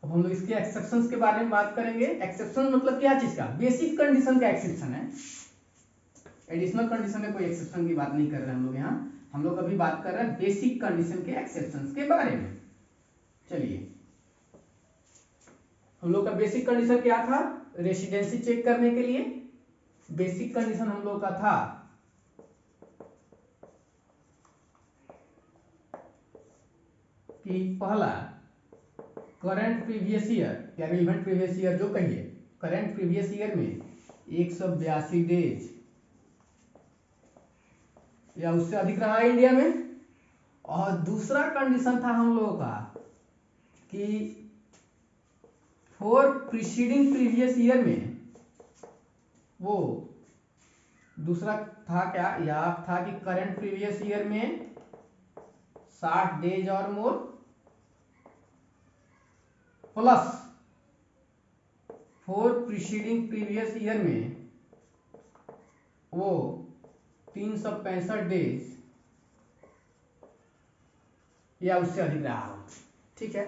अब हम लोग इसके एक्सेप्शंस के बारे में बात करेंगे। एक्सेप्शन मतलब क्या चीज का? बेसिक कंडीशन का एक्सेप्शन है, एडिशनल कंडीशन में कोई एक्सेप्शन की बात नहीं कर रहे हैं हम लोग यहाँ। हम लोग अभी बात कर रहे हैं बेसिक कंडीशन के एक्सेप्शंस के बारे में। चलिए, हम लोग का बेसिक कंडीशन क्या था? रेसिडेंसी चेक करने के लिए बेसिक कंडीशन हम लोग का था कि पहला करंट प्रीवियस ईयर या रिलेवेंट प्रीवियस ईयर जो कहिए, करंट प्रीवियस ईयर में 182 डेज या उससे अधिक रहा है इंडिया में। और दूसरा कंडीशन था हम लोगों का कि फॉर प्रीसीडिंग प्रीवियस ईयर में, वो दूसरा था क्या, या था कि करंट प्रीवियस ईयर में 60 डेज और more plus for preceding previous year में वो 365 डेज या उससे अधिक रहा हो। ठीक है,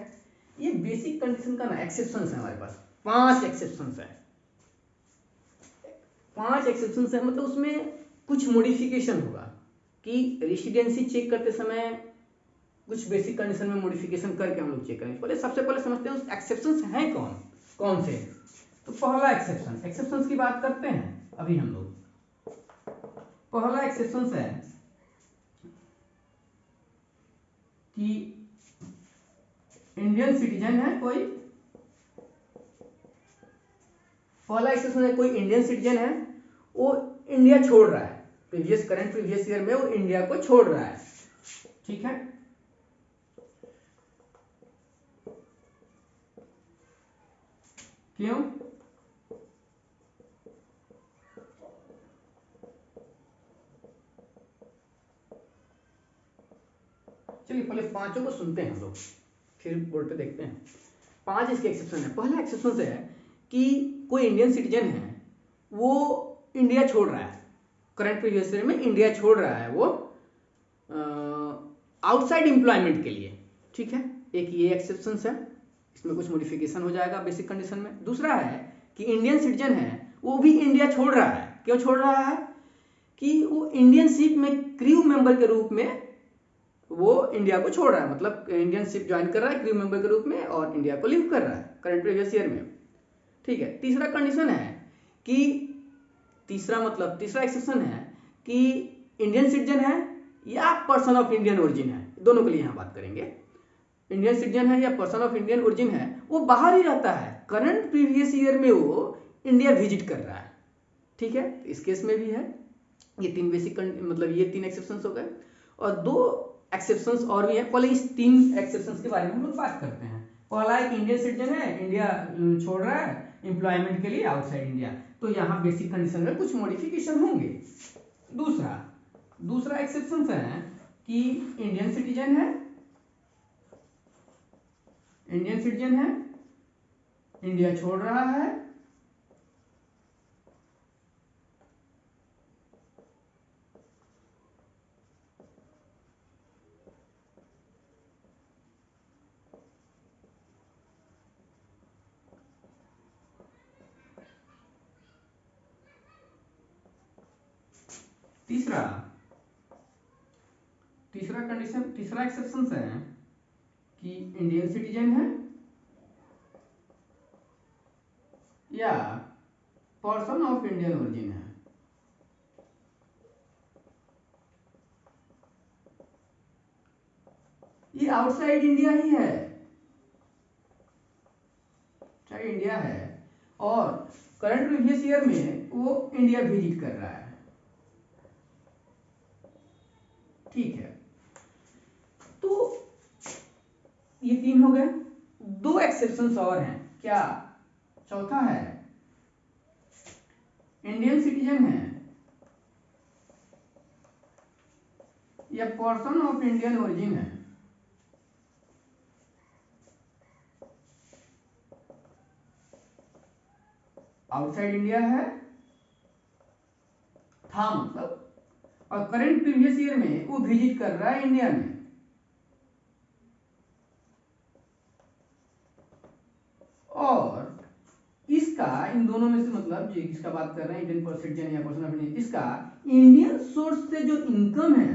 ये बेसिक कंडीशन का ना एक्सेप्शंस है हमारे पास। 5 एक्सेप्शंस है, 5 एक्सेप्शंस है, मतलब उसमें कुछ मॉडिफिकेशन होगा कि रेसिडेंसी चेक करते समय कुछ बेसिक कंडीशन में मॉडिफिकेशन करके हम लोग चेक करेंगे। पहले सबसे पहले समझते हैं उस एक्सेप्शंस हैं कौन कौन से। तो पहला एक्सेप्शन, एक्सेप्शंस की बात करते हैं अभी हम लोग। पहला एक्सेप्शन है कि इंडियन सिटीजन है कोई, पहला एक्सेप्शन है कोई इंडियन सिटीजन है, वो इंडिया छोड़ रहा है, करंट प्रीवियस ईयर में वो इंडिया को छोड़ रहा है। ठीक है, क्यों? चलिए पहले पांचों को सुनते हैं हम लोग, फिर बोर्ड पे देखते हैं। 5 इसके एक्सेप्शन है। पहला एक्सेप्शन है कि कोई इंडियन सिटीजन है, वो इंडिया छोड़ रहा है, करंट प्रीवियस ईयर में इंडिया छोड़ रहा है वो आउटसाइड एम्प्लॉयमेंट के लिए। ठीक है, एक ये एक्सेप्शन है, इसमें कुछ मॉडिफिकेशन हो जाएगा बेसिक कंडीशन में। दूसरा है कि इंडियन सिटीजन है, वो भी इंडिया छोड़ रहा है। क्यों छोड़ रहा है? कि वो इंडियन शिप में क्रू मेंबर के रूप में वो इंडिया को छोड़ रहा है, मतलब इंडियन शिप ज्वाइन कर रहा है क्रू मेंबर के रूप में और इंडिया को लीव कर रहा है करंट प्रीवियस ईयर में। ठीक है, तीसरा कंडीशन है कि तीसरा एक्सेप्शन है कि इंडियन सिटीजन है या पर्सन ऑफ इंडियन ओरिजिन है, दोनों के लिए यहां बात करेंगे। इंडियन सिटीजन है या पर्सन ऑफ इंडियन ओरिजिन है, वो बाहर ही रहता है, करंट प्रीवियस ईयर में वो इंडिया विजिट कर रहा है। ठीक है, इस केस में भी है। ये 3 बेसिक मतलब ये 3 एक्सेप्शंस हो गए, और 2 एक्सेप्शंस और भी हैं। पहले इस 3 एक्सेप्शंस के बारे में हम लोग बात करते हैं। पहला एक इंडियन सिटीजन है, इंडिया छोड़ रहा है एम्प्लॉयमेंट के लिए आउटसाइड इंडिया, तो यहाँ बेसिक कंडीशन में कुछ मॉडिफिकेशन होंगे। दूसरा एक्सेप्शन है कि इंडियन सिटीजन है, इंडिया छोड़ रहा है, तीसरा एक्सेप्शन है कि इंडियन सिटीजन है या पर्सन ऑफ इंडियन ओरिजिन है। ये आउटसाइड इंडिया ही है, चाहे इंडिया है और करंट प्रीवियस ईयर में वो इंडिया विजिट कर रहा है। ठीक है, तो ये 3 हो गए। 2 एक्सेप्शंस और हैं। क्या? चौथा है इंडियन सिटीजन है या पर्सन ऑफ इंडियन ओरिजिन है, आउटसाइड इंडिया है था मतलब, और करंट प्रीवियस ईयर में वो विजिट कर रहा है इंडिया में। इन दोनों में से मतलब जो इसका बात कर रहे हैं इंडियन सिटीजन या पर्सन ऑफ इंडियन, इसका इंडियन सोर्स से जो इनकम है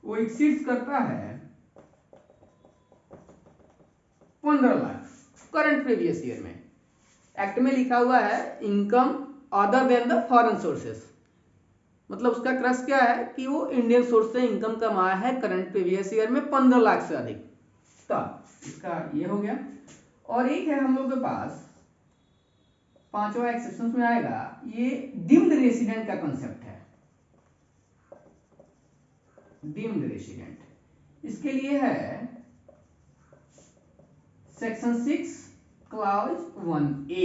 वो एक्सीड करता है 15 लाख करंट प्रीवियस ईयर में। एक्ट में लिखा हुआ है income other than the foreign sources, मतलब उसका क्रक्स क्या है कि वो इंडियन सोर्स से इनकम कमाया है करंट प्रीवियस ईयर में 15 लाख से अधिक। तब इसका ये हो गया। और एक है हम लोग के पास पांचवा एक्सेप्शन में आएगा, ये डीम्ड रेसिडेंट का कंसेप्ट है। डीम्ड रेसिडेंट इसके लिए है सेक्शन 6 क्लॉज 1A।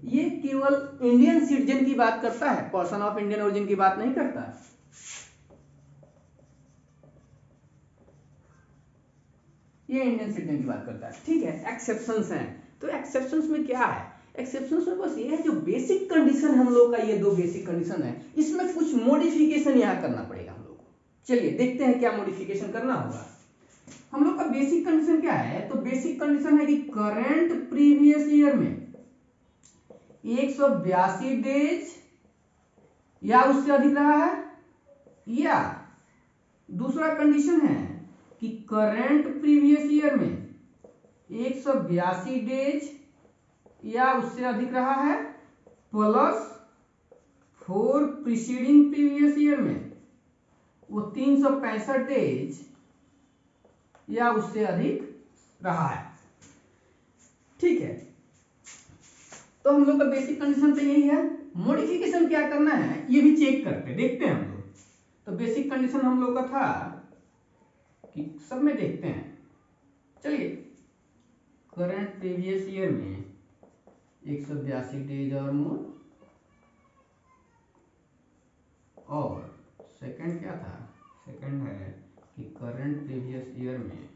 ये केवल इंडियन सिटीजन की बात करता है, पर्सन ऑफ इंडियन ओरिजिन की बात नहीं करता। ये इंडियन सिटीजन की बात करता है, ठीक है। एक्सेप्शंस हैं, तो एक्सेप्शंस में क्या है, एक्सेप्शंस में बस ये है जो बेसिक कंडीशन हम लोग का, ये दो बेसिक कंडीशन है, इसमें कुछ मॉडिफिकेशन यहाँ करना पड़ेगा हम लोग को। चलिए देखते हैं क्या मॉडिफिकेशन करना होगा। हम लोग का बेसिक कंडीशन क्या है, तो बेसिक कंडीशन है कि करंट प्रीवियस ईयर में 182 डेज या उससे अधिक रहा है, या दूसरा कंडीशन है कि करंट प्रीवियस ईयर में 182 डेज या उससे अधिक रहा है, प्लस 4 प्रीसीडिंग प्रीवियस ईयर में वो 365 डेज या उससे अधिक रहा है, ठीक है। तो हम लोग का बेसिक कंडीशन तो यही है। मॉडिफिकेशन क्या करना है ये भी चेक करते देखते हैं हम लोग। तो बेसिक कंडीशन हम लोग का था कि सब में देखते हैं, चलिए। करंट प्रीवियस ईयर में 182 डेज और मोर, और सेकंड क्या था, सेकंड है कि करंट प्रीवियस ईयर में,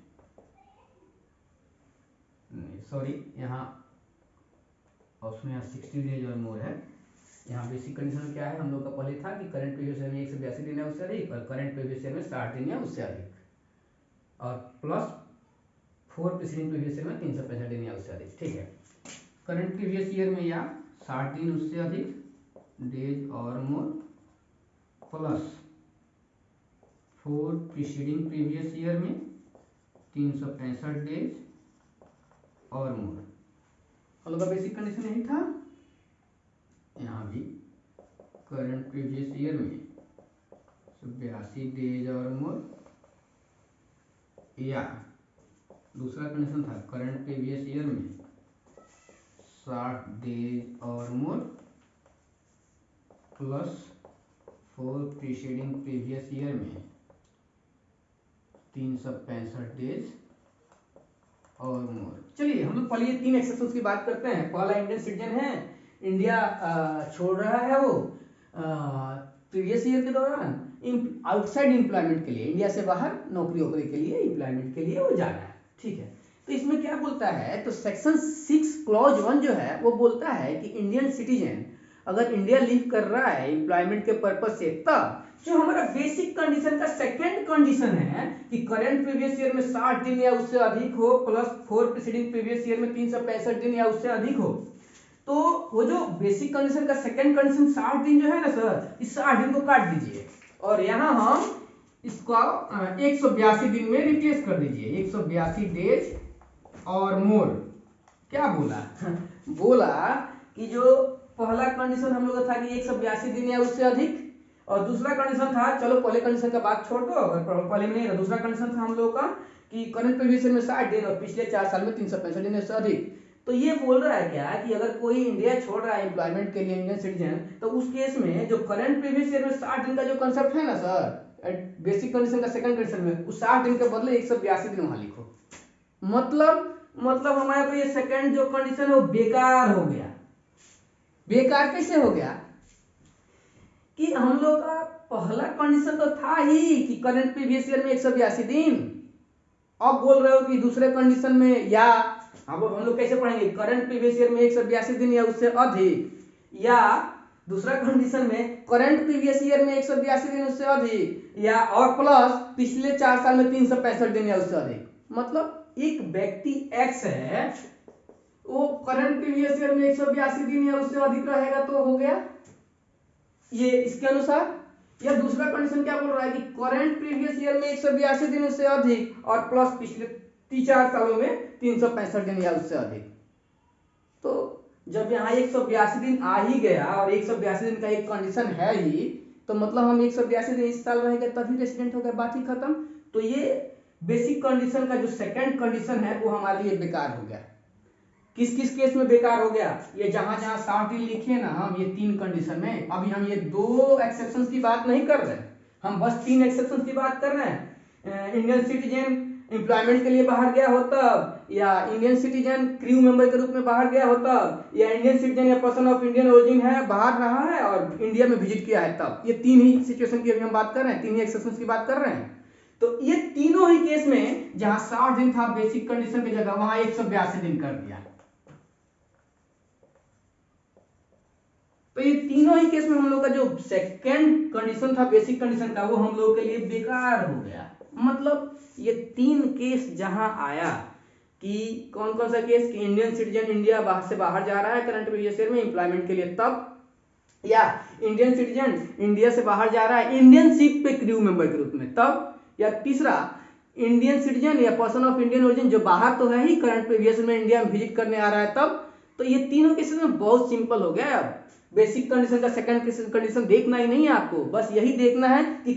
सॉरी यहाँ ऑप्शन यहाँ 60 डेज और मोर है। यहाँ बेसिक कंडीशन क्या है हम लोग का, पहले था कि करंट प्रीवियस ईयर में 182 दिन है उससे अधिक, और करंट प्रीवियस ईयर में 60 दिन है उससे अधिक, और प्लस 4 प्रीसीडिंग प्रीवियस ईयर में 365 दिन या उससे अधिक, ठीक है। करंट प्रीवियस ईयर में या 60 दिन उससे अधिक डेज और more, plus 4 preceding previous year में 365 डेज और मोर। हम लोग का बेसिक कंडीशन यही था। यहाँ भी करंट प्रीवियस ईयर में 82 डेज और मोर, या दूसरा कंडीशन था करंट प्रीवियस ईयर में 60 डेज और more, plus 4 preceding previous year में 365 डेज और मोर। चलिए हम लोग पहले ये 3 एक्सेप्शंस की बात करते हैं। पहला इंडियन सिटीजन है, इंडिया छोड़ रहा है वो प्रीवियस ईयर के दौरान आउटसाइड एम्प्लॉयमेंट के लिए, इंडिया से बाहर नौकरी वोकरी के लिए, एम्प्लॉयमेंट के लिए वो जा रहा है, ठीक है। तो इसमें क्या बोलता है, तो सेक्शन 6 क्लॉज 1 जो है वो बोलता है कि इंडियन सिटीजन अगर इंडिया लीव कर रहा है एम्प्लॉयमेंट के पर्पज से, तब जो हमारा बेसिक कंडीशन का सेकंड कंडीशन है कि करंट प्रीवियस ईयर में 60 दिन या उससे अधिक हो, प्लस 4 प्रीसीडिंग प्रीवियस ईयर में 365 दिन या उससे अधिक हो, तो वो जो बेसिक कंडीशन का सेकंड कंडीशन 60 दिन जो है ना सर, इस 60 दिन को काट दीजिए और यहाँ हम इसको 182 दिन में रिप्लेस कर दीजिए, 182 डेज और मोर। क्या बोला बोला कि जो पहला कंडीशन हम लोग का था कि 182 दिन या उससे अधिक, और दूसरा कंडीशन था, चलो पहले कंडीशन का बात छोड़ दो, अगर पहले में नहीं था, दूसरा कंडीशन था हम लोग का कि करंट प्रीवियस ईयर में 60 दिन और पिछले 4 साल में 365 दिन से अधिक। तो ये बोल रहा है क्या कि अगर कोई इंडिया छोड़ रहा है एम्प्लॉयमेंट के लिए इंडियन सिटीजन, तो उस केस में जो करंट प्रीवियस ईयर में 60 दिन का जो कंसेप्ट है ना सर, बेसिक कंडीशन का सेकंड कंडीशन में, उस 60 दिन के बदले 182 दिन वहां लिखो। मतलब हमारे को ये सेकंड जो कंडीशन है वो बेकार हो गया। बेकार कैसे हो गया कि हम लोग का पहला कंडीशन तो था ही कि करंट प्रीवियस ईयर में 182 दिन, अब बोल रहे हो कि दूसरे कंडीशन में, या अब हम लोग कैसे पढ़ेंगे, करंट प्रीवियस ईयर में 182 दिन या उससे अधिक, या दूसरा कंडीशन में करंट प्रीवियस ईयर में 182 दिन उससे अधिक, या और प्लस पिछले 4 साल में 365 दिन या उससे अधिक। मतलब एक व्यक्ति एक्स है, वो करंट प्रीवियस ईयर में 182 दिन या उससे अधिक रहेगा तो हो गया ये इसके अनुसार। या दूसरा कंडीशन क्या बोल रहा है कि करंट प्रीवियस ईयर में 182 दिन उससे अधिक और प्लस पिछले 3-4 सालों में 365 दिन या उससे अधिक। तो जब यहाँ 182 दिन आ ही गया और 182 दिन का एक कंडीशन है ही, तो मतलब हम 182 दिन इस साल रहेंगे तभी रेसिडेंट हो गया, बात ही खत्म। तो ये बेसिक कंडीशन का जो सेकंड कंडीशन है वो हमारे लिए बेकार हो गया। किस किस केस में बेकार हो गया? ये जहां जहां 60 दिन लिखे ना हम, ये 3 कंडीशन में, अभी हम ये 2 एक्सेप्शंस की बात नहीं कर रहे, हम बस 3 एक्सेप्शंस की बात कर रहे हैं। इंडियन सिटीजन एम्प्लॉयमेंट के लिए बाहर गया हो तब, या इंडियन सिटीजन क्रू मेंबर के रूप में बाहर गया हो तब, या इंडियन सिटीजन या पर्सन ऑफ इंडियन ओरिजिन है, बाहर रहा है और इंडिया में विजिट किया है तब। ये 3 ही सिचुएशन की अभी हम बात कर रहे हैं, 3 ही एक्सेप्शंस की बात कर रहे हैं। तो ये तीनों ही केस में जहां 60 दिन था बेसिक कंडीशन की जगह, वहां 182 दिन कर दिया। तो ये तीनों ही केस में हम लोग का जो सेकंड कंडीशन था बेसिक कंडीशन का, वो हम लोग के लिए बेकार हो गया। मतलब ये 3 केस जहां आया कि कौन कौन सा केस, कि इंडियन सिटीजन इंडिया बाहर से बाहर जा रहा है करंट प्रीवियस ईयर में एम्प्लॉयमेंट के लिए तब, या इंडियन सिटीजन इंडिया से बाहर जा रहा है इंडियन शिप पे क्रू मेंबर के रूप में तब, या तीसरा इंडियन सिटीजन या पर्सन ऑफ इंडियन ओरिजिन जो बाहर तो है ही करंट प्रीवियस में इंडिया में विजिट करने आ रहा है तब। तो ये तीनों केसेस में बहुत सिंपल हो गया। अब बेसिक कंडीशन का सेकंड कंडीशन देखना ही नहीं है आपको, बस यही देखना है कि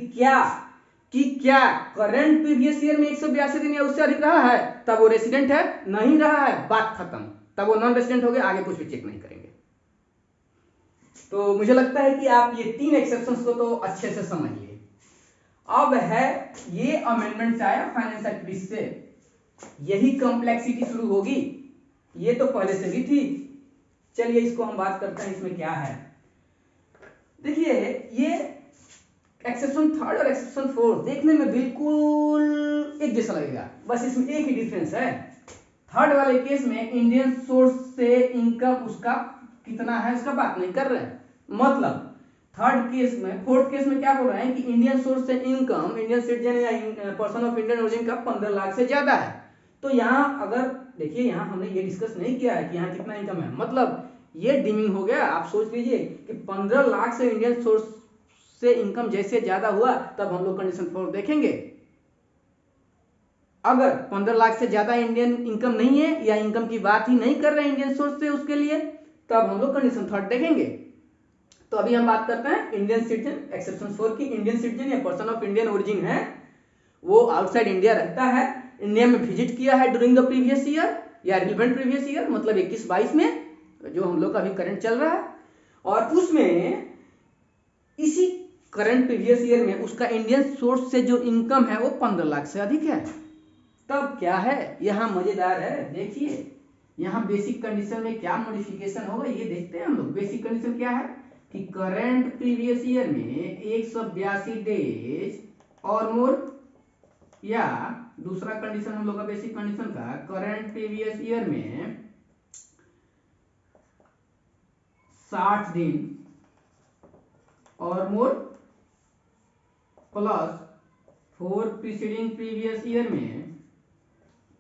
क्या करंट प्रीवियस ईयर में 182 दिन या उससे अधिक रहा है तब वो रेसिडेंट है, नहीं रहा है बात खत्म, तब वो नॉन रेसिडेंट हो गया, आगे कुछ भी चेक नहीं करेंगे। तो मुझे लगता है कि आप ये 3 एक्सेप्शंस को तो अच्छे से समझ लिए। अब है ये अमेंडमेंट आया फाइनेंस एक्ट 20 से, यही कॉम्प्लेक्सिटी शुरू होगी, ये तो पहले से भी थी। चलिए इसको हम बात करते हैं, इसमें क्या है। देखिए ये एक्सेप्शन 3 और एक्सेप्शन 4 देखने में बिल्कुल एक जैसा लगेगा, बस इसमें एक ही डिफरेंस है। 3rd वाले केस में इंडियन सोर्स से इनकम उसका कितना है उसका बात नहीं कर रहे हैं, मतलब 3rd केस में 4th केस में क्या बोल रहे हैं कि इंडियन सोर्स से इनकम इंडियन सिटीजन या पर्सन ऑफ इंडियन ओरिजिन का 15 लाख से ज्यादा है। तो यहाँ अगर देखिए, यहाँ हमने ये डिस्कस नहीं किया है कि यहाँ कितना इनकम है, मतलब ये डिमिंग हो गया। आप सोच लीजिए कि 15 लाख से इंडियन सोर्स से इनकम जैसे ज्यादा हुआ तब हम लोग कंडीशन 4 देखेंगे। अगर 15 लाख से ज्यादा इंडियन इनकम नहीं है या इनकम की बात ही नहीं कर रहे हैं इंडियन सोर्स से, उसके लिए तब हम लोग कंडीशन 3 देखेंगे। तो अभी हम बात करते हैं इंडियन सिटीजन एक्सेप्शन 4 की। इंडियन सिटीजन या पर्सन ऑफ इंडियन ओरिजिन है, वो आउटसाइड इंडिया रहता है, इंडिया में विजिट किया है ड्यूरिंग द प्रीवियस ईयर या रिलेवेंट प्रीवियस ईयर, मतलब 21-22 में जो हम लोग का अभी करंट चल रहा है, और उसमें इसी करंट प्रीवियस ईयर में उसका इंडियन सोर्स से जो इनकम है वो 15 लाख से अधिक है। तब क्या है, यहाँ मजेदार है, देखिए यहाँ बेसिक कंडीशन में क्या मॉडिफिकेशन होगा ये देखते हैं हम लोग। बेसिक कंडीशन क्या है कि करंट प्रीवियस ईयर में 182 डेज और मोर, या दूसरा कंडीशन हम लोग का बेसिक कंडीशन का करंट प्रीवियस ईयर में 60 दिन और more plus 4 preceding previous year में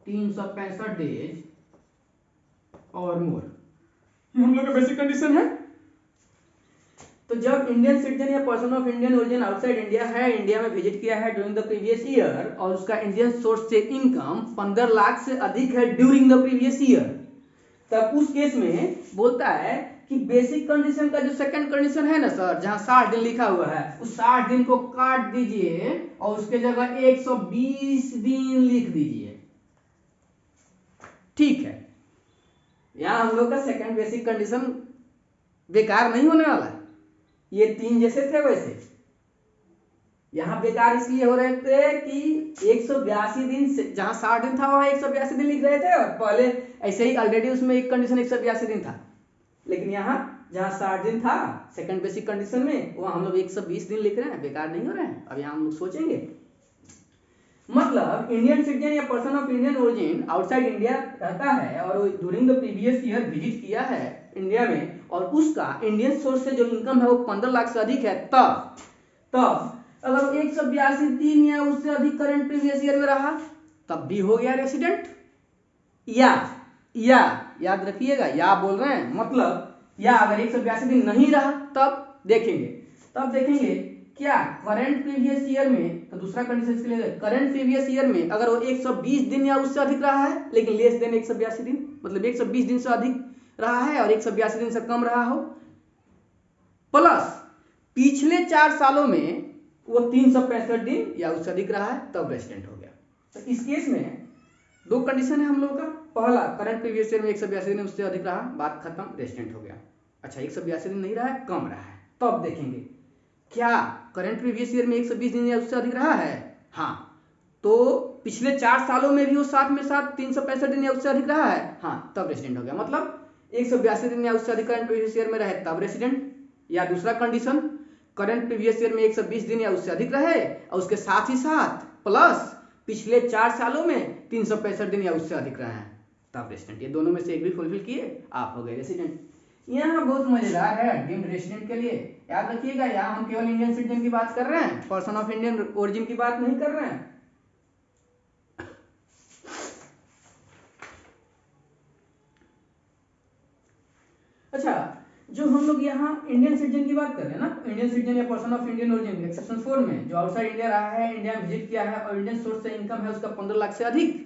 365 डेज और मोर, ये हम लोग का बेसिक कंडीशन है। तो जब इंडियन सिटीजन या person of Indian origin outside India है, इंडिया में विजिट किया है ड्यूरिंग द प्रीवियस ईयर और उसका इंडियन सोर्स से इनकम 15 लाख से अधिक है ड्यूरिंग द प्रीवियस ईयर, तब उस केस में बोलता है कि बेसिक कंडीशन का जो सेकंड कंडीशन है ना सर, जहां 60 दिन लिखा हुआ है, उस 60 दिन को काट दीजिए और उसके जगह 120 दिन लिख दीजिए। ठीक है, यहां हम लोग का सेकंड बेसिक कंडीशन बेकार नहीं होने वाला है, ये 3 जैसे थे वैसे। यहां बेकार इसलिए हो रहे थे कि 182 दिन से जहां 60 दिन था वहां 182 दिन लिख रहे थे, और पहले ऐसे ही ऑलरेडी उसमें एक कंडीशन 182 दिन था, लेकिन यहाँ जहां 60 दिन था सेकंड बेसिक कंडीशन में, वहां हम लोग 120 दिन लिख रहे हैं, बेकार नहीं हो रहे हैं। अब यहाँ हम लोग सोचेंगे, मतलब इंडियन सिटीजन या person of Indian origin outside India रहता है और during the previous year visit किया है इंडिया में, और उसका इंडियन सोर्स से जो इनकम है वो 15 लाख से अधिक है, तब अगर 182 दिन या उससे अधिक करंट प्रीवियस ईयर में रहा तब भी हो गया रेसिडेंट। या याद रखिएगा, या बोल रहे हैं मतलब, या अगर 182 दिन नहीं रहा तब देखेंगे क्या करंट प्रीवियस ईयर में, तो दूसरा कंडीशन के लिए करंट प्रीवियस ईयर में अगर वो 120 दिन या उससे अधिक रहा है लेकिन लेस देन 182 दिन, मतलब 120 दिन से अधिक रहा है और 182 दिन से कम रहा हो, प्लस पिछले 4 सालों में वो 365 दिन या उससे अधिक रहा है, तब रेसिडेंट हो गया। तो इस केस में 2 कंडीशन है हम लोगों का। पहला, करंट प्रीवियस ईयर में 182 दिन उससे अधिक रहा, बात खत्म, रेसिडेंट हो गया। अच्छा, 182 दिन नहीं रहा है, कम रहा है, तब देखेंगे क्या करंट प्रीवियस ईयर में 120 दिन या उससे अधिक रहा है, हाँ, तो पिछले 4 सालों में भी वो साथ में साथ 365 दिन या उससे अधिक रहा है, हाँ, तब रेसिडेंट हो गया। मतलब 182 दिन या उससे अधिक करंट प्रीवियस ईयर में रहे तब रेसिडेंट। या दूसरा कंडीशन, करंट प्रीवियस ईयर में 120 दिन या उससे अधिक रहे और उसके साथ ही साथ प्लस पिछले 4 सालों में 365 दिन या उससे अधिक रहे हैं, तब रेसिडेंट। ये दोनों में से एक भी फुलफिल किए, आप हो गए रेसिडेंट। यहाँ बहुत मजेदार है डीम्ड रेसिडेंट के लिए, याद रखिएगा, यहाँ हम केवल इंडियन सिटीजन की बात कर रहे हैं, पर्सन ऑफ इंडियन ओरिजिन की बात नहीं कर रहे हैं। अच्छा, जो हम लोग यहाँ इंडियन सिटीजन की बात कर रहे हैं ना, इंडियन सिटीजन या person of Indian origin exception 4 में जो आउटसाइड इंडिया रहा है, इंडिया विजिट किया है और इंडियन सोर्स से इनकम है उसका 15 लाख से अधिक,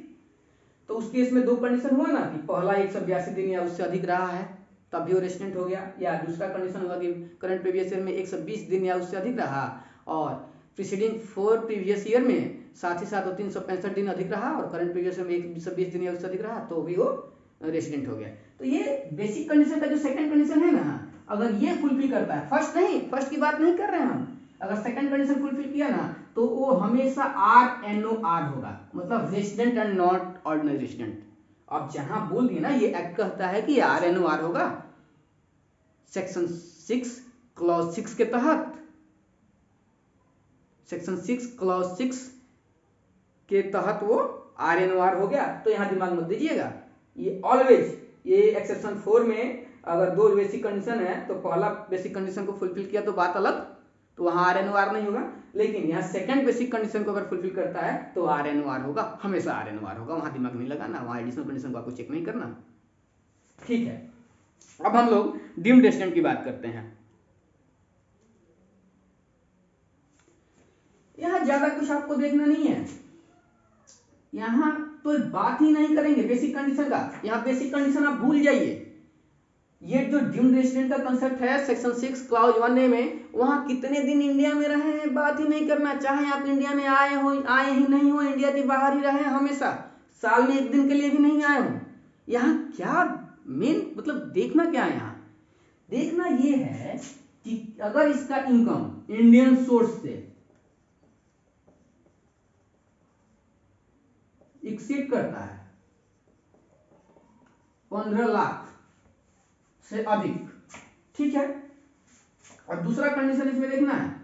तो उस केस में 2 कंडीशन हुआ ना कि पहला 182 दिन या उससे अधिक रहा है तब भी वो रेसिडेंट हो गया, या दूसरा कंडीशन होगा कि करंट प्रीवियस ईयर में 120 दिन या उससे अधिक रहा और प्रीसीडिंग 4 प्रीवियस ईयर में साथ ही साथ वो 365 दिन अधिक रहा और करंट प्रीवियस ईयर में 120 दिन या उससे अधिक रहा, तो भी वो रेसिडेंट हो गया। तो ये बेसिक कंडीशन का जो सेकंड कंडीशन है ना, अगर ये फुलफिल करता है, फर्स्ट की बात नहीं कर रहे हैं हम, अगर सेकंड कंडीशन फुलफिल किया ना तो वो हमेशा RNOR होगा, मतलब resident and not ordinary resident. अब जहां बोल दिए ना, ये एक्ट कहता है कि RNOR होगा, सेक्शन 6 क्लॉज 6 के तहत, सेक्शन 6 क्लॉज 6 के तहत वो RNOR हो गया। तो यहां दिमाग मत दीजिएगा, ये ऑलवेज, ये एक्सेप्शन 4 में अगर 2 बेसिक कंडीशन है तो पहला बेसिक कंडीशन को फुलफिल किया तो बात अलग, तो वहां RNOR नहीं होगा, लेकिन यहाँ सेकंड बेसिक कंडीशन को अगर फुलफिल करता है तो RNOR होगा, हमेशा RNOR होगा, वहां दिमाग नहीं लगाना, वहां एडिशनल कंडीशन को आपको चेक नहीं करना। ठीक है, अब हम लोग डीम्ड रेसिडेंट की बात करते हैं। यहां ज्यादा कुछ आपको देखना नहीं है, यहां तो बात ही नहीं करेंगे बेसिक कंडीशन का, यहां बेसिक कंडीशन आप भूल जाइए। ये जो डीम्ड रेसिडेंट का कांसेप्ट है सेक्शन 6 क्लॉज 1A में, वहां कितने दिन इंडिया में रहे हैं बात ही नहीं करना, चाहे आप इंडिया में आए ही नहीं हो, इंडिया के बाहर ही रहे, हमेशा साल में 1 दिन के लिए भी नहीं आए हो। यहाँ क्या मेन मतलब देखना क्या है, यहाँ देखना ये है कि अगर इसका इनकम इंडियन सोर्स से एक्सीड करता है 15 लाख से अधिक, ठीक है, और दूसरा कंडीशन इसमें देखना है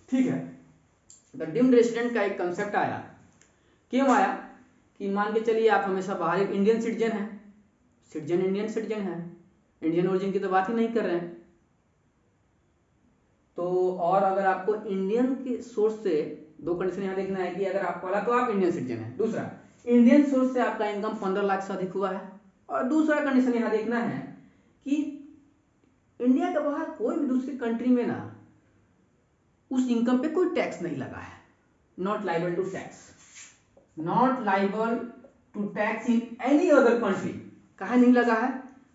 ठीक है। द डीम्ड रेसिडेंट का एक कंसेप्ट आया, क्यों आया कि मान के चलिए आप हमेशा बाहर इंडियन सिटीजन है, इंडियन सिटीजन है, इंडियन ओरिजिन की तो बात ही नहीं कर रहे हैं, तो और अगर आपको इंडियन के सोर्स से 2 कंडीशन यहां देखना है कि अगर आप, पहला तो आप इंडियन सिटीजन है, दूसरा इंडियन सोर्स से आपका इनकम 15 लाख से अधिक हुआ है, और दूसरा कंडीशन यहां देखना है कि इंडिया के बाहर कोई भी दूसरी कंट्री में ना उस इनकम पे कोई टैक्स नहीं लगा है, not liable to tax, not liable to tax in any other country. कहा नहीं लगा है,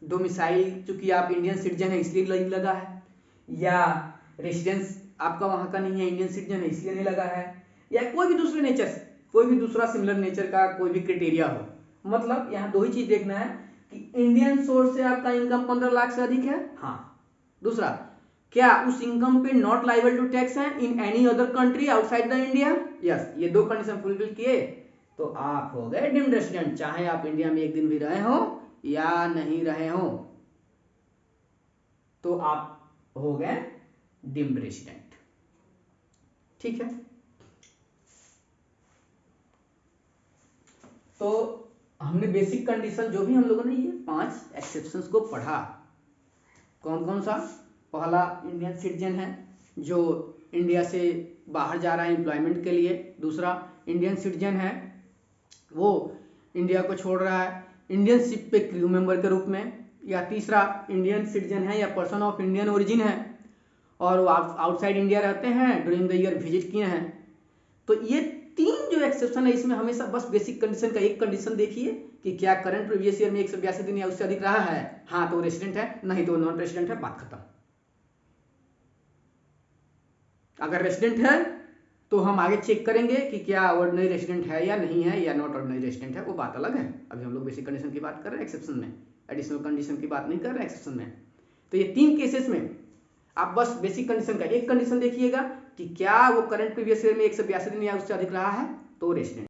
डोमिसाइल चूंकि आप इंडियन सिटीजन है इसलिए नहीं लगा है, या रेसिडेंस आपका वहां का नहीं है, इंडियन सिटीजन है इसलिए नहीं लगा है, या कोई भी दूसरे नेचर, कोई भी दूसरा सिमिलर नेचर का कोई भी क्राइटेरिया हो। मतलब यहाँ 2 ही चीज देखना है कि इंडियन सोर्स से आपका इनकम 15 लाख से अधिक है, हाँ, दूसरा क्या उस इनकम पे नॉट लाइबल टू टैक्स है इन any other country outside the India, yes, ये 2 कंडीशन फुलफिल किए तो आप हो गए डीम्ड रेसिडेंट, चाहे आप इंडिया में एक दिन भी रहे हो या नहीं रहे हो, तो आप हो गए डीम्ड रेसिडेंट। ठीक है, तो हमने बेसिक कंडीशन जो भी हम लोगों ने ये 5 एक्सेप्शंस को पढ़ा। कौन कौन सा? पहला इंडियन सिटीजन है जो इंडिया से बाहर जा रहा है एम्प्लॉयमेंट के लिए। दूसरा इंडियन सिटीजन है वो इंडिया को छोड़ रहा है इंडियन शिप पे क्रू मेंबर के रूप में। या तीसरा इंडियन सिटीजन है या पर्सन ऑफ इंडियन ओरिजिन है और वो आउटसाइड इंडिया रहते हैं, ड्यूरिंग द ईयर विजिट किए हैं। तो ये 3 जो एक्सेप्शन है इसमें हमेशा बस बेसिक कंडीशन का एक कंडीशन देखिए कि क्या करंट प्रीवियस ईयर में 182 दिन या उससे अधिक रहा है, हाँ तो रेसिडेंट है, नहीं तो नॉन रेसिडेंट है, बात खत्म। अगर रेसिडेंट है तो हम आगे चेक करेंगे कि क्या ऑर्डिनरी रेसिडेंट है या नहीं है, या नॉट ऑर्डिनरी रेसिडेंट है, वो बात अलग है। अभी हम लोग बेसिक कंडीशन की बात कर रहे हैं एक्सेप्शन में, एडिशनल कंडीशन की बात नहीं कर रहे हैं एक्सेप्शन में। तो ये 3 केसेस में आप बस बेसिक कंडीशन का एक कंडीशन देखिएगा कि क्या वो करंट प्रीवियस ईयर में 182 दिन या उससे अधिक रहा है तो रेसिडेंट